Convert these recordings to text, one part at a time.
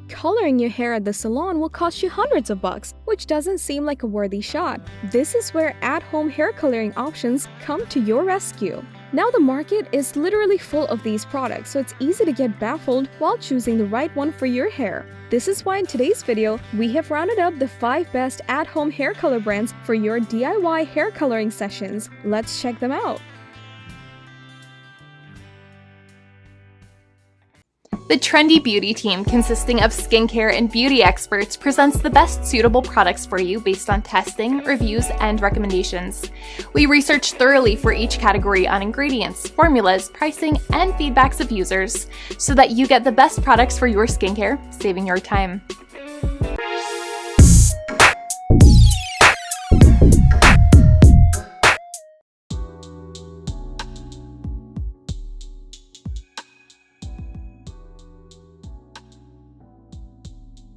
Coloring your hair at the salon will cost you hundreds of bucks, which doesn't seem like a worthy shot. This is where at-home hair coloring options come to your rescue. Now the market is literally full of these products, so it's easy to get baffled while choosing the right one for your hair. This is why in today's video, we have rounded up the 5 best at-home hair color brands for your DIY hair coloring sessions. Let's check them out. The trendy beauty team, consisting of skincare and beauty experts, presents the best suitable products for you based on testing, reviews, and recommendations. We research thoroughly for each category on ingredients, formulas, pricing, and feedbacks of users, so that you get the best products for your skincare, saving your time.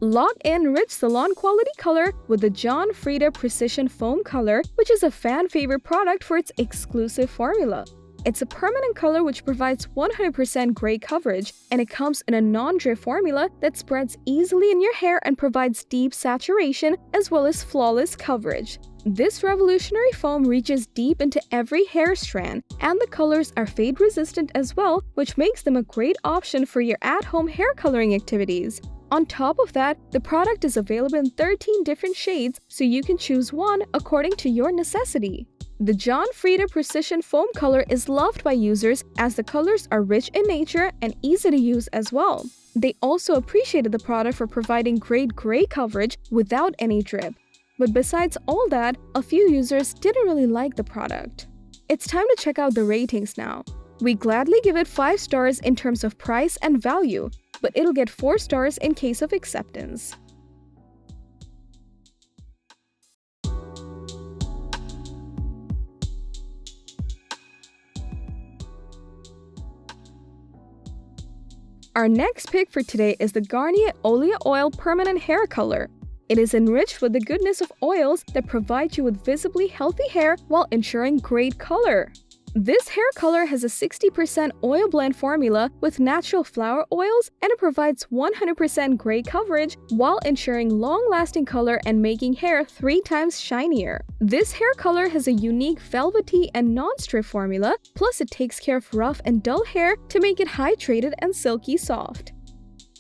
Lock in rich salon quality color with the Frieda Precision Foam Color, which is a fan favorite product for its exclusive formula. It's a permanent color which provides 100% gray coverage, and it comes in a non-drift formula that spreads easily in your hair and provides deep saturation as well as flawless coverage. This revolutionary foam reaches deep into every hair strand, and the colors are fade resistant as well, which makes them a great option for your at-home hair coloring activities. On top of that, the product is available in 13 different shades, so you can choose one according to your necessity. The Frieda Precision Foam Color is loved by users as the colors are rich in nature and easy to use as well. They also appreciated the product for providing great gray coverage without any drip. But besides all that, a few users didn't really like the product. It's time to check out the ratings now. We gladly give it 5 stars in terms of price and value, but it'll get 4 stars in case of acceptance. Our next pick for today is the Garnier Olia Oil Permanent Hair Color. It is enriched with the goodness of oils that provide you with visibly healthy hair while ensuring great color. This hair color has a 60% oil blend formula with natural flower oils, and it provides 100% gray coverage while ensuring long-lasting color and making hair 3 times shinier. This hair color has a unique velvety and non-strip formula, plus it takes care of rough and dull hair to make it hydrated and silky soft.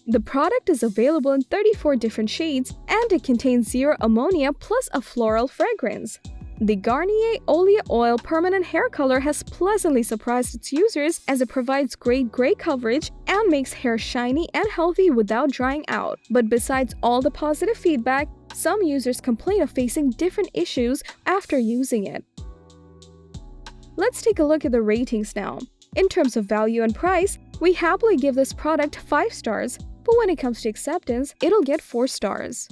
The product is available in 34 different shades, and it contains zero ammonia plus a floral fragrance. The Garnier Olia Oil Permanent Hair Color has pleasantly surprised its users as it provides great gray coverage and makes hair shiny and healthy without drying out. But besides all the positive feedback, some users complain of facing different issues after using it. Let's take a look at the ratings now. In terms of value and price, we happily give this product 5 stars, but when it comes to acceptance, it'll get 4 stars.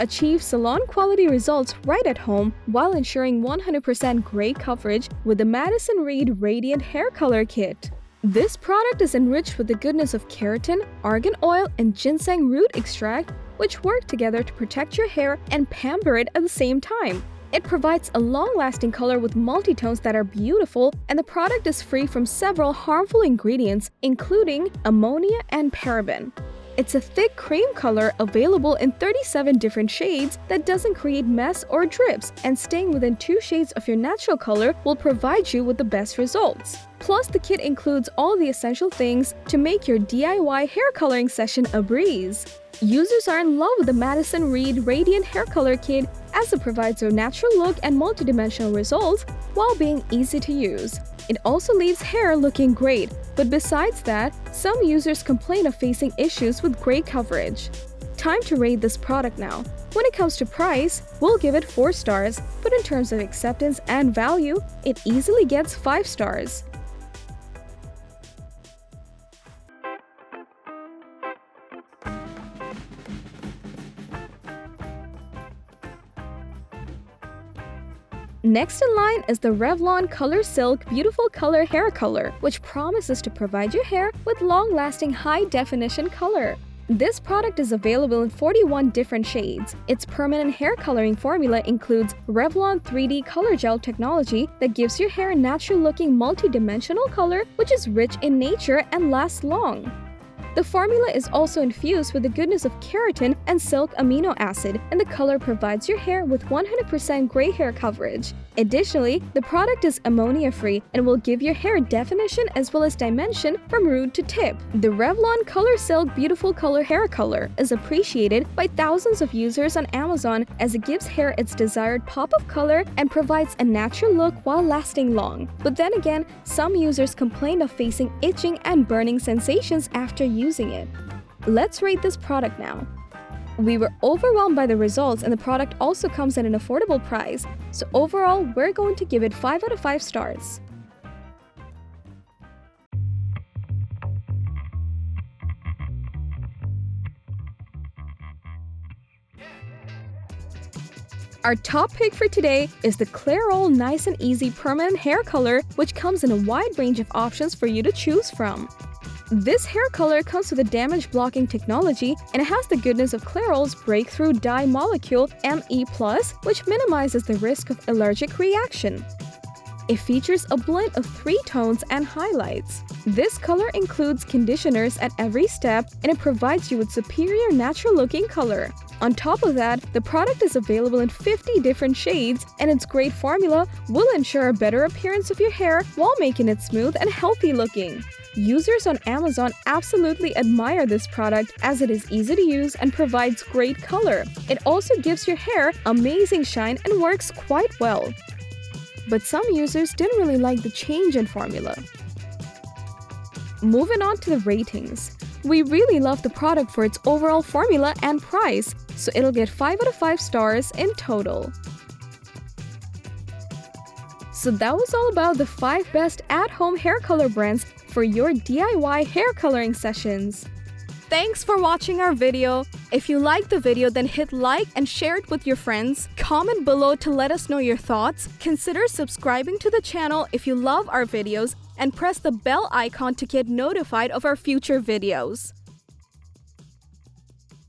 Achieve salon-quality results right at home while ensuring 100% gray coverage with the Madison Radiant Hair Color Kit. This product is enriched with the goodness of keratin, argan oil, and ginseng root extract, which work together to protect your hair and pamper it at the same time. It provides a long-lasting color with multi-tones that are beautiful, and the product is free from several harmful ingredients, including ammonia and paraben. It's a thick cream color available in 37 different shades that doesn't create mess or drips, and staying within 2 shades of your natural color will provide you with the best results. Plus, the kit includes all the essential things to make your DIY hair coloring session a breeze. Users are in love with the Madison Radiant Hair Color Kit as it provides a natural look and multidimensional results while being easy to use. It also leaves hair looking great, but besides that, some users complain of facing issues with gray coverage. Time to rate this product now. When it comes to price, we'll give it 4 stars, but in terms of acceptance and value, it easily gets 5 stars. Next in line is the Revlon ColorSilk Beautiful Color Hair Color, which promises to provide your hair with long-lasting high-definition color. This product is available in 41 different shades. Its permanent hair coloring formula includes Revlon 3D Color Gel technology that gives your hair a natural-looking multi-dimensional color which is rich in nature and lasts long. The formula is also infused with the goodness of keratin and silk amino acid, and the color provides your hair with 100% gray hair coverage. Additionally, the product is ammonia-free and will give your hair definition as well as dimension from root to tip. The Revlon ColorSilk Beautiful Color Hair Color is appreciated by thousands of users on Amazon as it gives hair its desired pop of color and provides a natural look while lasting long. But then again, some users complained of facing itching and burning sensations after using it. Let's rate this product now. We were overwhelmed by the results, and the product also comes at an affordable price. So overall, we're going to give it 5 out of 5 stars. Our top pick for today is the Clairol Nice and Easy Permanent Hair Color, which comes in a wide range of options for you to choose from. This hair color comes with a damage-blocking technology, and it has the goodness of Clairol's breakthrough dye molecule ME+, which minimizes the risk of allergic reaction. It features a blend of 3 tones and highlights. This color includes conditioners at every step, and it provides you with superior natural-looking color. On top of that, the product is available in 50 different shades, and its great formula will ensure a better appearance of your hair while making it smooth and healthy looking. Users on Amazon absolutely admire this product as it is easy to use and provides great color. It also gives your hair amazing shine and works quite well. But some users didn't really like the change in formula. Moving on to the ratings. We really love the product for its overall formula and price, so it'll get 5 out of 5 stars in total. So that was all about the 5 best at-home hair color brands for your DIY hair coloring sessions. Thanks for watching our video. If you liked the video, then hit like and share it with your friends. Comment below to let us know your thoughts. Consider subscribing to the channel if you love our videos, and press the bell icon to get notified of our future videos.